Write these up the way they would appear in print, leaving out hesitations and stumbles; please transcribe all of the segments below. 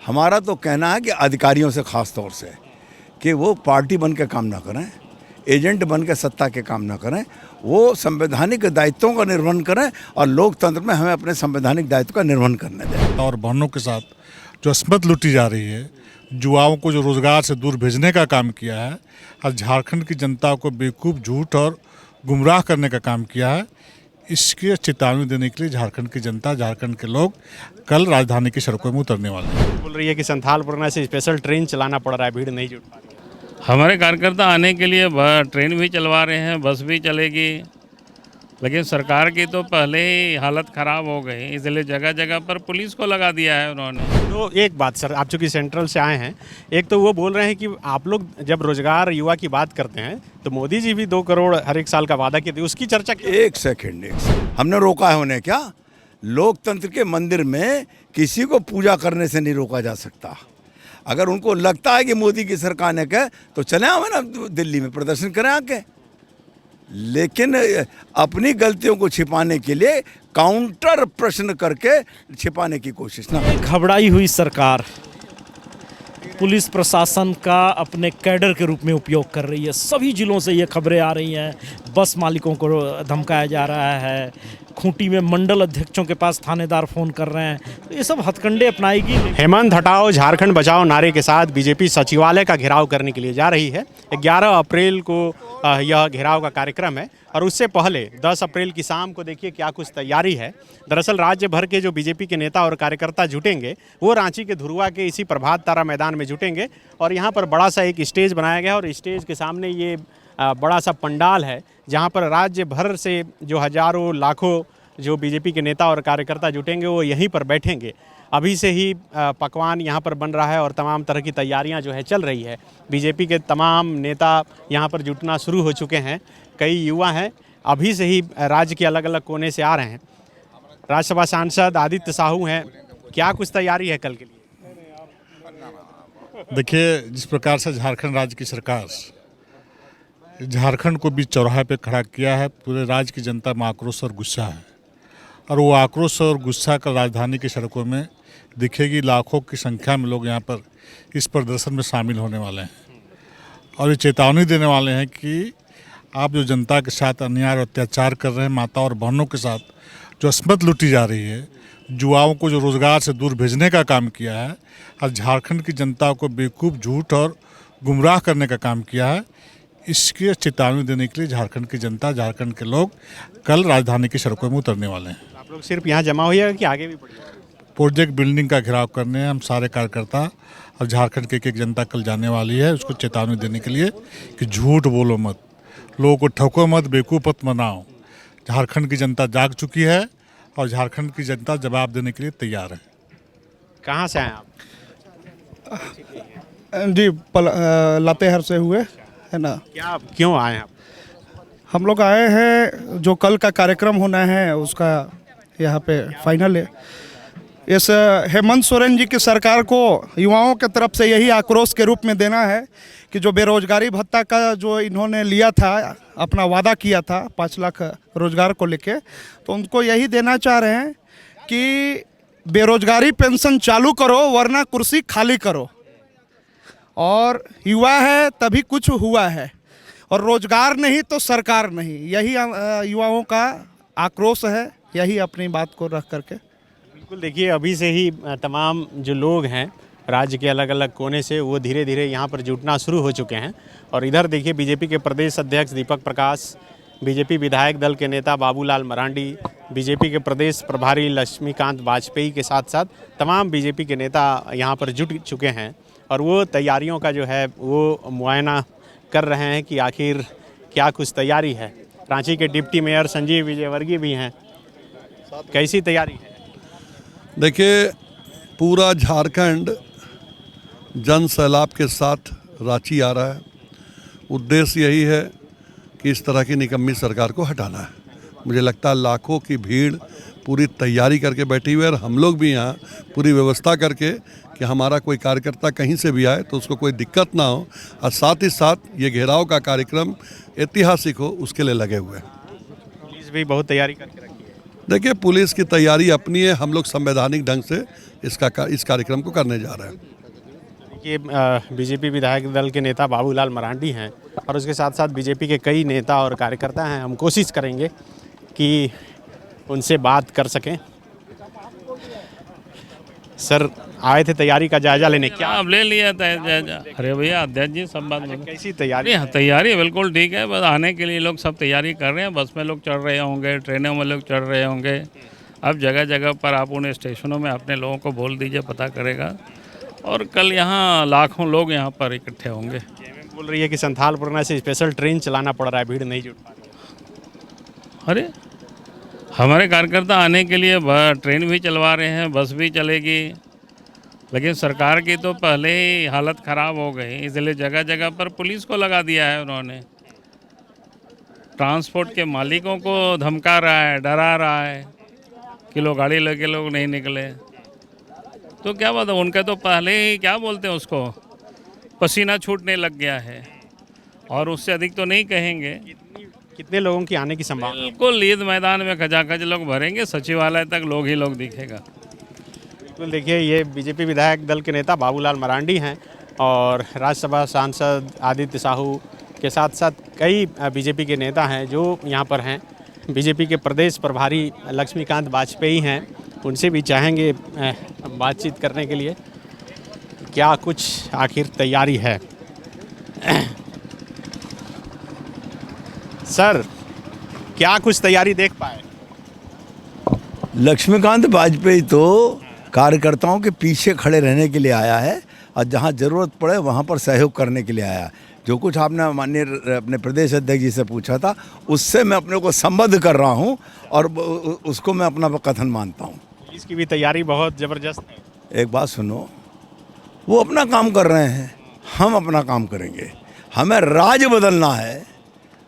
हमारा तो कहना है कि अधिकारियों से ख़ास तौर से कि वो पार्टी बन के काम ना करें, एजेंट बन के सत्ता के काम ना करें, वो संवैधानिक दायित्वों का निर्वहन करें और लोकतंत्र में हमें अपने संवैधानिक दायित्व का निर्वहन करने दें। और बहनों के साथ जो अस्मत लूटी जा रही है, युवाओं को जो रोज़गार से दूर भेजने का काम किया है और झारखंड की जनता को बेवकूफ़, झूठ और गुमराह करने का काम किया है, इसकी चेतावनी देने के लिए झारखंड की जनता, झारखंड के लोग कल राजधानी की सड़कों में उतरने वाले हैं। बोल रही है कि संथालपुरना से स्पेशल ट्रेन चलाना पड़ रहा है, भीड़ नहीं जुट पा रही है। हमारे कार्यकर्ता आने के लिए ट्रेन भी चलवा रहे हैं, बस भी चलेगी, लेकिन सरकार की तो पहले ही हालत ख़राब हो गई, इसलिए जगह जगह पर पुलिस को लगा दिया है उन्होंने। तो एक बात सर, आप चूँकि सेंट्रल से आए हैं, एक तो वो बोल रहे हैं कि आप लोग जब रोजगार युवा की बात करते हैं तो मोदी जी भी 2 करोड़ हर एक साल का वादा किए थे, उसकी चर्चा एक सेकंड हमने रोका है उन्हें क्या? लोकतंत्र के मंदिर में किसी को पूजा करने से नहीं रोका जा सकता। अगर उनको लगता है कि मोदी की सरकार ने कहे तो चले आवे ना दिल्ली में प्रदर्शन करें आके, लेकिन अपनी गलतियों को छिपाने के लिए काउंटर प्रश्न करके छिपाने की कोशिश ना। घबराई हुई सरकार पुलिस प्रशासन का अपने कैडर के रूप में उपयोग कर रही है। सभी जिलों से ये खबरें आ रही हैं, बस मालिकों को धमकाया जा रहा है, खूंटी में मंडल अध्यक्षों के पास थानेदार फोन कर रहे हैं, तो ये सब हथकंडे अपनाएगी। हेमंत हटाओ झारखंड बचाओ नारे के साथ बीजेपी सचिवालय का घेराव करने के लिए जा रही है। 11 अप्रैल को यह घेराव का कार्यक्रम है और उससे पहले 10 अप्रैल की शाम को देखिए क्या कुछ तैयारी है। दरअसल राज्य भर के जो बीजेपी के नेता और कार्यकर्ता जुटेंगे वो रांची के धुरुआ के इसी प्रभात तारा मैदान में जुटेंगे और यहाँ पर बड़ा सा एक स्टेज बनाया गया है और स्टेज के सामने ये बड़ा सा पंडाल है जहाँ पर राज्य भर से जो हजारों लाखों जो बीजेपी के नेता और कार्यकर्ता जुटेंगे वो यहीं पर बैठेंगे। अभी से ही पकवान यहाँ पर बन रहा है और तमाम तरह की तैयारियाँ जो है चल रही है। बीजेपी के तमाम नेता यहाँ पर जुटना शुरू हो चुके हैं, कई युवा हैं अभी से ही राज्य के अलग अलग कोने से आ रहे हैं। राज्यसभा सांसद आदित्य साहू हैं, क्या कुछ तैयारी है कल के लिए? देखिए, जिस प्रकार से झारखंड राज्य की सरकार झारखंड को बीच चौराहे पे खड़ा किया है, पूरे राज्य की जनता में आक्रोश और गुस्सा है और वो आक्रोश और गुस्सा कल राजधानी की सड़कों में दिखेगी। लाखों की संख्या में लोग यहाँ पर इस प्रदर्शन में शामिल होने वाले हैं और ये चेतावनी देने वाले हैं कि आप जो जनता के साथ अन्याय और अत्याचार कर रहे हैं, माता और बहनों के साथ जो अस्मत लूटी जा रही है, युवाओं को जो रोज़गार से दूर भेजने का काम किया है और झारखंड की जनता को बेवकूफ़, झूठ और गुमराह करने का काम किया है, इसकी चेतावनी देने के लिए झारखंड की जनता, झारखंड के लोग कल राजधानी की सड़कों में उतरने वाले हैं। आप लोग सिर्फ यहाँ जमा होइएगा कि आगे भी बढ़िएगा? प्रोजेक्ट बिल्डिंग का घेराव करने हम सारे कार्यकर्ता और झारखंड की एक जनता कल जाने वाली है, उसको चेतावनी देने के लिए कि झूठ बोलो मत, लोगों को ठको मत, बेवकूफ़ मत बनाओ। झारखंड की जनता जाग चुकी है और झारखंड की जनता जवाब देने के लिए तैयार है। कहाँ से आए आप? जी लातेहार से हुए है ना। क्या क्यों आए आप? हम लोग आए हैं, जो कल का कार्यक्रम होना है उसका यहाँ पे फाइनल है। इस हेमंत सोरेन जी की सरकार को युवाओं के तरफ से यही आक्रोश के रूप में देना है कि जो बेरोजगारी भत्ता का जो इन्होंने लिया था, अपना वादा किया था 5 लाख रोजगार को लेके, तो उनको यही देना चाह रहे हैं कि बेरोजगारी पेंशन चालू करो वरना कुर्सी खाली करो। और युवा है तभी कुछ हुआ है और रोजगार नहीं तो सरकार नहीं, यही युवाओं का आक्रोश है, यही अपनी बात को रख करके। बिल्कुल, देखिए अभी से ही तमाम जो लोग हैं राज्य के अलग अलग कोने से वो धीरे धीरे यहाँ पर जुटना शुरू हो चुके हैं। और इधर देखिए बीजेपी के प्रदेश अध्यक्ष दीपक प्रकाश, बीजेपी विधायक दल के नेता बाबूलाल मरांडी, बीजेपी के प्रदेश प्रभारी लक्ष्मीकांत वाजपेयी के साथ साथ तमाम बीजेपी के नेता यहाँ पर जुट चुके हैं और वो तैयारियों का जो है वो मुआयना कर रहे हैं कि आखिर क्या कुछ तैयारी है। रांची के डिप्टी मेयर संजीव विजयवर्गीय भी हैं, कैसी तैयारी है? देखिए, पूरा झारखंड जन सैलाब के साथ रांची आ रहा है। उद्देश्य यही है कि इस तरह की निकम्मी सरकार को हटाना है। मुझे लगता है लाखों की भीड़ पूरी तैयारी करके बैठी हुई है और हम लोग भी यहाँ पूरी व्यवस्था करके कि हमारा कोई कार्यकर्ता कहीं से भी आए तो उसको कोई दिक्कत ना हो और साथ ही साथ ये घेराव का कार्यक्रम ऐतिहासिक हो, उसके लिए लगे हुए हैं। पुलिस भी बहुत तैयारी करके रखी है। देखिए, पुलिस की तैयारी अपनी है, हम लोग संवैधानिक ढंग से इस कार्यक्रम को करने जा रहे हैं। देखिए, बीजेपी विधायक दल के नेता बाबूलाल मरांडी हैं और उसके साथ साथ बीजेपी के कई नेता और कार्यकर्ता हैं। हम कोशिश करेंगे कि उनसे बात कर सकें। सर आए थे तैयारी का जायजा लेने, क्या अब ले लिया जायजा? अरे भैया अध्यक्ष जी सब बात बोलो। कैसी तैयारी? नहीं, तैयारी बिल्कुल ठीक है, बस आने के लिए लोग सब तैयारी कर रहे हैं। बस में लोग चढ़ रहे होंगे, ट्रेनों में लोग चढ़ रहे होंगे। अब जगह जगह पर आप उन्हें स्टेशनों में अपने लोगों को बोल दीजिए, पता करेगा। और कल यहाँ लाखों लोग यहाँ पर इकट्ठे होंगे। बोल रही है कि संथालपुरना से स्पेशल ट्रेन चलाना पड़ रहा है, भीड़ नहीं जुट पा रही। अरे हमारे कार्यकर्ता आने के लिए ट्रेन भी चलवा रहे हैं, बस भी चलेगी, लेकिन सरकार की तो पहले ही हालत ख़राब हो गई, इसलिए जगह जगह पर पुलिस को लगा दिया है उन्होंने। ट्रांसपोर्ट के मालिकों को धमका रहा है, डरा रहा है कि लोग गाड़ी लेके लोग नहीं निकले। तो क्या बात है, उनके तो पहले ही क्या बोलते हैं उसको, पसीना छूटने लग गया है, और उससे अधिक तो नहीं कहेंगे। कितने लोगों की आने की संभावना? बिल्कुल ईद मैदान में खचाखच लोग भरेंगे, सचिवालय तक लोग ही लोग दिखेगा। बिल्कुल, देखिए ये बीजेपी विधायक दल के नेता बाबूलाल मरांडी हैं और राज्यसभा सांसद आदित्य साहू के साथ साथ कई बीजेपी के नेता हैं जो यहाँ पर हैं। बीजेपी के प्रदेश प्रभारी लक्ष्मीकांत वाजपेयी हैं, उनसे भी चाहेंगे बातचीत करने के लिए। क्या कुछ आखिर तैयारी है? सर क्या कुछ तैयारी देख पाए? लक्ष्मीकांत वाजपेयी तो कार्यकर्ताओं के पीछे खड़े रहने के लिए आया है और जहां ज़रूरत पड़े वहां पर सहयोग करने के लिए आया है। जो कुछ आपने माननीय अपने प्रदेश अध्यक्ष जी से पूछा था, उससे मैं अपने को संबद्ध कर रहा हूं और उसको मैं अपना कथन मानता हूं। इसकी भी तैयारी बहुत ज़बरदस्त है। एक बात सुनो, वो अपना काम कर रहे हैं, हम अपना काम करेंगे। हमें राज बदलना है।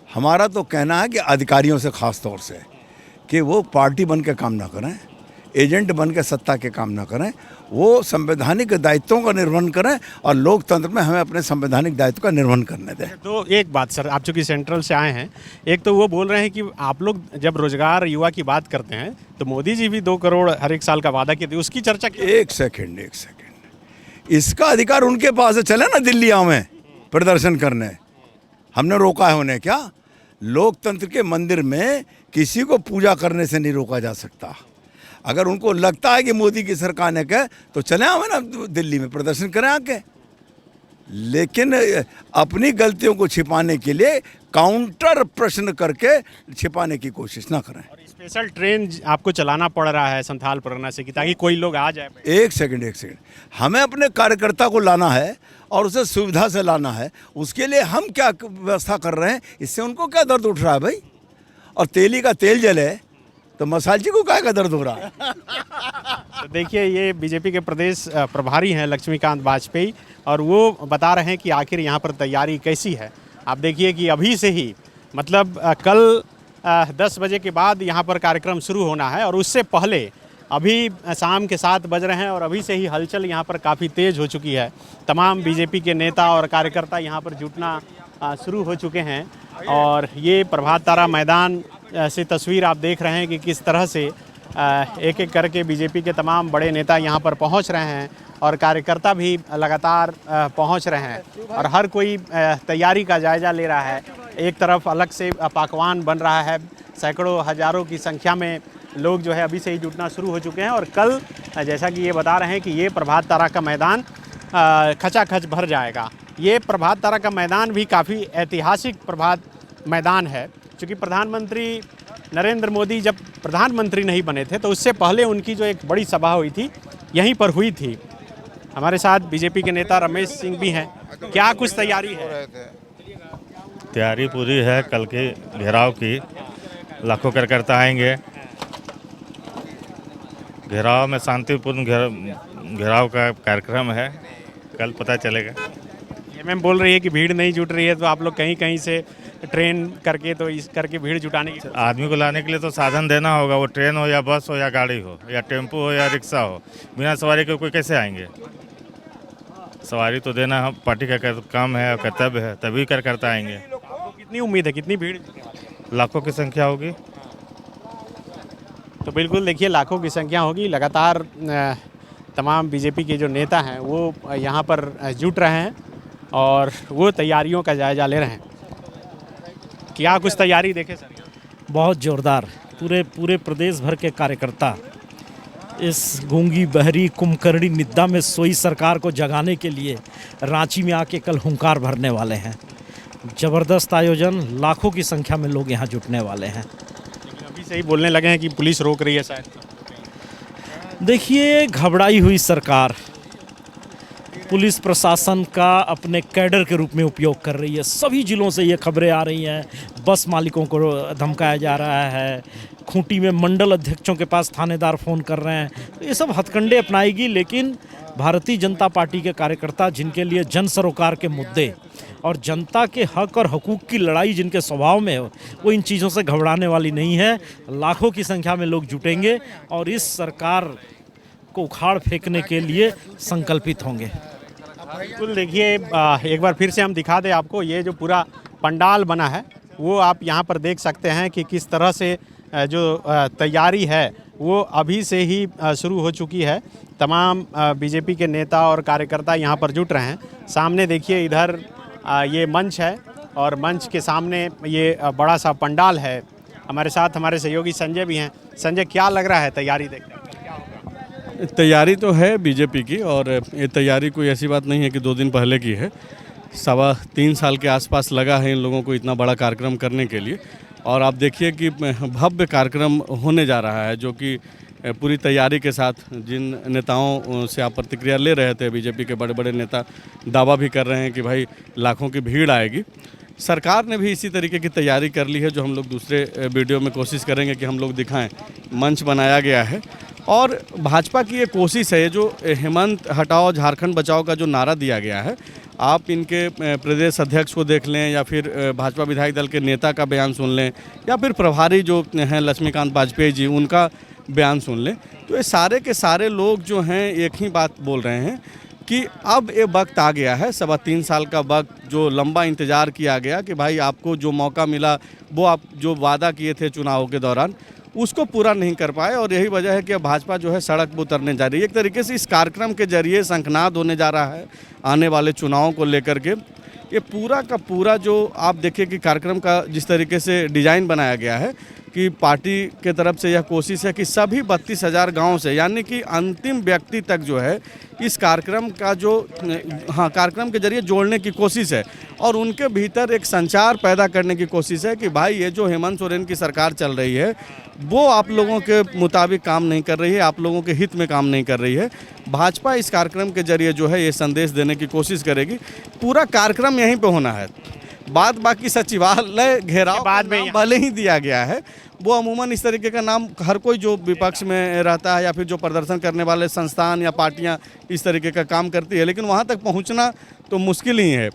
हमारा तो कहना है कि अधिकारियों से ख़ास तौर से कि वो पार्टी बन के काम ना करें, एजेंट बन के सत्ता के काम ना करें, वो संवैधानिक दायित्वों का निर्वहन करें और लोकतंत्र में हमें अपने संवैधानिक दायित्व का निर्वहन करने दें। तो एक बात सर, आप चूँकि सेंट्रल से आए हैं, एक तो वो बोल रहे हैं कि आप लोग जब रोजगार युवा की बात करते हैं तो मोदी जी भी 2 करोड़ हर एक साल का वादा किए थे, उसकी चर्चा की। एक सेकंड, इसका अधिकार उनके पास है। चले ना दिल्ली में प्रदर्शन करने, हमने रोका है उन्हें क्या? लोकतंत्र के मंदिर में किसी को पूजा करने से नहीं रोका जा सकता। अगर उनको लगता है कि मोदी की सरकार ने कहे तो चले आवे ना दिल्ली में प्रदर्शन करें आके, लेकिन अपनी गलतियों को छिपाने के लिए काउंटर प्रश्न करके छिपाने की कोशिश ना करें। और स्पेशल ट्रेन आपको चलाना पड़ रहा है संथालपुरना से कि ताकि कोई लोग आ जाए। एक सेकंड, हमें अपने कार्यकर्ता को लाना है और उसे सुविधा से लाना है। उसके लिए हम क्या व्यवस्था कर रहे हैं, इससे उनको क्या दर्द उठ रहा है भाई? और तेली का तेल जले तो मसालची को क्या दर्द हो रहा है? तो देखिए ये बीजेपी के प्रदेश प्रभारी हैं लक्ष्मीकांत वाजपेयी और वो बता रहे हैं कि आखिर यहाँ पर तैयारी कैसी है। आप देखिए कि अभी से ही मतलब कल 10 बजे के बाद यहाँ पर कार्यक्रम शुरू होना है और उससे पहले अभी शाम के 7 बज रहे हैं और अभी से ही हलचल यहाँ पर काफ़ी तेज़ हो चुकी है। तमाम बीजेपी के नेता और कार्यकर्ता यहाँ पर जुटना शुरू हो चुके हैं और ये प्रभात तारा मैदान से तस्वीर आप देख रहे हैं कि किस तरह से एक एक करके बीजेपी के तमाम बड़े नेता यहाँ पर पहुँच रहे हैं और कार्यकर्ता भी लगातार पहुँच रहे हैं और हर कोई तैयारी का जायज़ा ले रहा है। एक तरफ अलग से पकवान बन रहा है, सैकड़ों हज़ारों की संख्या में लोग जो है अभी से ही जुटना शुरू हो चुके हैं और कल जैसा कि ये बता रहे हैं कि ये प्रभात तारा का मैदान खचाखच भर जाएगा। ये प्रभात तारा का मैदान भी काफ़ी ऐतिहासिक प्रभात मैदान है, क्योंकि प्रधानमंत्री नरेंद्र मोदी जब प्रधानमंत्री नहीं बने थे तो उससे पहले उनकी जो एक बड़ी सभा हुई थी यहीं पर हुई थी। हमारे साथ बीजेपी के नेता रमेश सिंह भी हैं। क्या कुछ तैयारी है? तैयारी पूरी है। कल के घेराव की लाखों कार्यकर्ता आएंगे। घेराव में शांतिपूर्ण घेराव का कार्यक्रम है, कल पता चलेगा। एमएम बोल रही है कि भीड़ नहीं जुट रही है, तो आप लोग कहीं कहीं से ट्रेन करके तो इस करके भीड़ जुटाने की। आदमी को लाने के लिए तो साधन देना होगा, वो ट्रेन हो या बस हो या गाड़ी हो या टेम्पो हो या रिक्शा हो। बिना सवारी के कोई कैसे आएंगे? सवारी तो देना हम पार्टी का काम है और कर्तव्य है, तभी कार्यकर्ता आएंगे। कितनी उम्मीद है, कितनी भीड़? लाखों की संख्या होगी। तो बिल्कुल देखिए लाखों की संख्या होगी। लगातार तमाम बीजेपी के जो नेता हैं वो यहाँ पर जुट रहे हैं और वो तैयारियों का जायजा ले रहे हैं। क्या कुछ तैयारी देखे सर? बहुत जोरदार। पूरे प्रदेश भर के कार्यकर्ता इस गूंगी बहरी कुंभकर्णी निद्रा में सोई सरकार को जगाने के लिए रांची में आके कल हुंकार भरने वाले हैं। ज़बरदस्त आयोजन, लाखों की संख्या में लोग यहाँ जुटने वाले हैं। अभी से ही बोलने लगे हैं कि पुलिस रोक रही है शायद। देखिए, घबराई हुई सरकार पुलिस प्रशासन का अपने कैडर के रूप में उपयोग कर रही है। सभी जिलों से ये खबरें आ रही हैं, बस मालिकों को धमकाया जा रहा है, खूंटी में मंडल अध्यक्षों के पास थानेदार फ़ोन कर रहे हैं। तो ये सब हथकंडे अपनाएगी, लेकिन भारतीय जनता पार्टी के कार्यकर्ता जिनके लिए जन सरोकार के मुद्दे और जनता के हक और हकूक़ की लड़ाई जिनके स्वभाव में हो, वो इन चीज़ों से घबराने वाली नहीं है। लाखों की संख्या में लोग जुटेंगे और इस सरकार को उखाड़ फेंकने के लिए संकल्पित होंगे। बिल्कुल देखिए, एक बार फिर से हम दिखा दें आपको, ये जो पूरा पंडाल बना है वो आप यहाँ पर देख सकते हैं कि किस तरह से जो तैयारी है वो अभी से ही शुरू हो चुकी है। तमाम बीजेपी के नेता और कार्यकर्ता यहाँ पर जुट रहे हैं। सामने देखिए, इधर ये मंच है और मंच के सामने ये बड़ा सा पंडाल है। हमारे साथ हमारे सहयोगी संजय भी हैं। संजय, क्या लग रहा है तैयारी देखकर? तैयारी तो है बीजेपी की, और ये तैयारी कोई ऐसी बात नहीं है कि 2 दिन पहले की है। 3.25 साल के आसपास लगा है इन लोगों को इतना बड़ा कार्यक्रम करने के लिए। और आप देखिए कि भव्य कार्यक्रम होने जा रहा है, जो कि पूरी तैयारी के साथ जिन नेताओं से आप प्रतिक्रिया ले रहे थे, बीजेपी के बड़े बड़े नेता दावा भी कर रहे हैं कि भाई लाखों की भीड़ आएगी। सरकार ने भी इसी तरीके की तैयारी कर ली है, जो हम लोग दूसरे वीडियो में कोशिश करेंगे कि हम लोग दिखाएं। मंच बनाया गया है और भाजपा की ये कोशिश है, जो हेमंत हटाओ झारखंड बचाओ का जो नारा दिया गया है, आप इनके प्रदेश अध्यक्ष को देख लें या फिर भाजपा विधायक दल के नेता का बयान सुन लें या फिर प्रभारी जो हैं लक्ष्मीकांत वाजपेयी जी, उनका बयान सुन लें, तो ये सारे के सारे लोग जो हैं एक ही बात बोल रहे हैं कि अब ये वक्त आ गया है। 3.25 साल का वक्त जो लंबा इंतज़ार किया गया कि भाई आपको जो मौका मिला, वो आप जो वादा किए थे चुनाव के दौरान, उसको पूरा नहीं कर पाए। और यही वजह है कि अब भाजपा जो है सड़क पर उतरने जा रही है। एक तरीके से इस कार्यक्रम के जरिए शंखनाद होने जा रहा है आने वाले चुनावों को लेकर के। ये पूरा का पूरा जो आप देखिए कि कार्यक्रम का जिस तरीके से डिज़ाइन बनाया गया है कि पार्टी के तरफ से यह कोशिश है कि सभी 32,000 गाँव से, यानी कि अंतिम व्यक्ति तक जो है इस कार्यक्रम का जो कार्यक्रम के जरिए जोड़ने की कोशिश है और उनके भीतर एक संचार पैदा करने की कोशिश है कि भाई ये जो हेमंत सोरेन की सरकार चल रही है वो आप लोगों के मुताबिक काम नहीं कर रही है, आप लोगों के हित में काम नहीं कर रही है। भाजपा इस कार्यक्रम के जरिए जो है ये संदेश देने की कोशिश करेगी। पूरा कार्यक्रम यहीं पे होना है। बाकी सचिवालय घेराव बाद में भले ही दिया गया है, वो अमूमन इस तरीके का नाम हर कोई जो विपक्ष में रहता है या फिर जो प्रदर्शन करने वाले संस्थान या पार्टियां इस तरीके का काम करती है, लेकिन वहां तक पहुंचना तो मुश्किल ही है।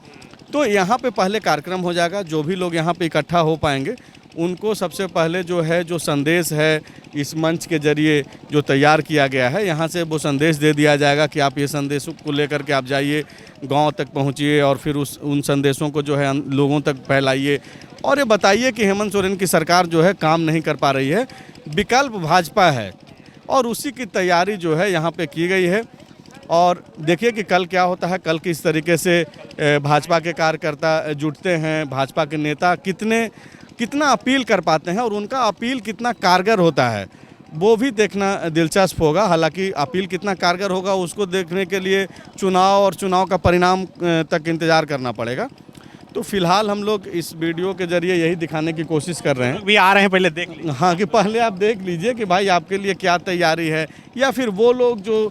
तो यहाँ पे पहले कार्यक्रम हो जाएगा। जो भी लोग यहाँ पे इकट्ठा हो पाएंगे उनको सबसे पहले जो संदेश है इस मंच के जरिए जो तैयार किया गया है, यहाँ से वो संदेश दे दिया जाएगा कि आप ये संदेशों को लेकर के आप जाइए, गांव तक पहुँचिए और फिर उन संदेशों को जो है लोगों तक फैलाइए और ये बताइए कि हेमंत सोरेन की सरकार जो है काम नहीं कर पा रही है, विकल्प भाजपा है। और उसी की तैयारी जो है यहाँ पे की गई है। और देखिए कि कल क्या होता है, कल किस तरीके से भाजपा के कार्यकर्ता जुटते हैं, भाजपा के नेता कितना अपील कर पाते हैं और उनका अपील कितना कारगर होता है वो भी देखना दिलचस्प होगा। हालांकि अपील कितना कारगर होगा उसको देखने के लिए चुनाव और चुनाव का परिणाम तक इंतज़ार करना पड़ेगा। तो फिलहाल हम लोग इस वीडियो के जरिए यही दिखाने की कोशिश कर रहे हैं। भी आ रहे हैं, पहले देख लीजिए। हाँ, कि पहले आप देख लीजिए कि भाई आपके लिए क्या तैयारी है, या फिर वो लोग जो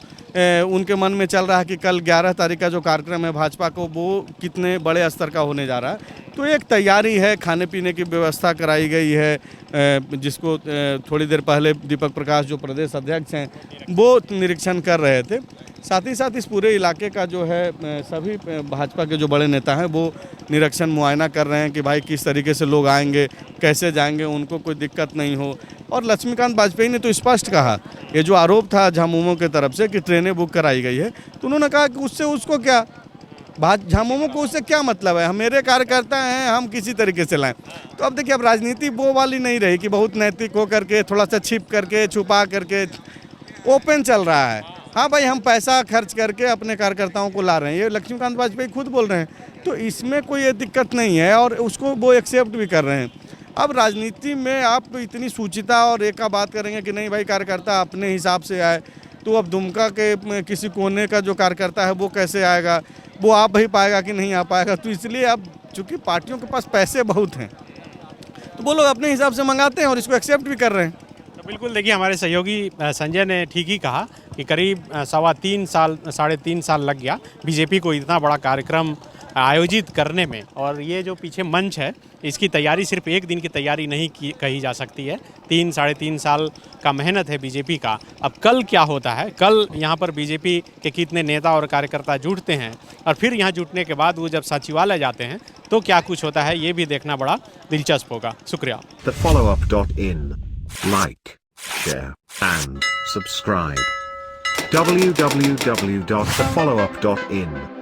उनके मन में चल रहा है कि कल 11 तारीख का जो कार्यक्रम है भाजपा को, वो कितने बड़े स्तर का होने जा रहा है। तो एक तैयारी है, खाने पीने की व्यवस्था कराई गई है, जिसको थोड़ी देर पहले दीपक प्रकाश जो प्रदेश अध्यक्ष हैं वो निरीक्षण कर रहे थे। साथ ही साथ इस पूरे इलाके का जो है सभी भाजपा के जो बड़े नेता हैं वो निरीक्षण मुआयना कर रहे हैं कि भाई किस तरीके से लोग आएंगे, कैसे जाएंगे, उनको कोई दिक्कत नहीं हो। और लक्ष्मीकांत वाजपेयी ने तो स्पष्ट कहा, ये जो आरोप था झामुमो की तरफ से कि ट्रेनें बुक कराई गई है, तो उन्होंने कहा कि उससे उसको क्या, झामुमो को उससे क्या मतलब है, हम मेरे कार्यकर्ता हैं, हम किसी तरीके से लाएं। तो अब देखिए अब राजनीति वो वाली नहीं रही कि बहुत नैतिक हो करके थोड़ा सा छिप करके छुपा करके, ओपन चल रहा है। हाँ भाई, हम पैसा खर्च करके अपने कार्यकर्ताओं को ला रहे हैं, ये लक्ष्मीकांत वाजपेयी खुद बोल रहे हैं, तो इसमें कोई दिक्कत नहीं है और उसको वो एक्सेप्ट भी कर रहे हैं। अब राजनीति में आप इतनी सूचिता और एक का बात करेंगे कि नहीं भाई कार्यकर्ता अपने हिसाब से आए, तो अब दुमका के किसी कोने का जो कार्यकर्ता है वो कैसे आएगा, वो आ भी पाएगा कि नहीं आ पाएगा। तो इसलिए अब चूँकि पार्टियों के पास पैसे बहुत हैं तो वो लोग अपने हिसाब से मंगाते हैं और इसको एक्सेप्ट भी कर रहे हैं। तो बिल्कुल देखिए, हमारे सहयोगी संजय ने ठीक ही कहा कि करीब 3.5 साल लग गया बीजेपी को इतना बड़ा कार्यक्रम आयोजित करने में, और ये जो पीछे मंच है इसकी तैयारी सिर्फ एक दिन की तैयारी नहीं कही जा सकती है, 3-3.5 साल का मेहनत है बीजेपी का। अब कल क्या होता है, कल यहाँ पर बीजेपी के कितने नेता और कार्यकर्ता जुटते हैं और फिर यहाँ जुटने के बाद वो जब सचिवालय जाते हैं तो क्या कुछ होता है, ये भी देखना बड़ा दिलचस्प होगा। शुक्रिया। TheFollowUp.in. Like, share and subscribe. www.thefollowup.in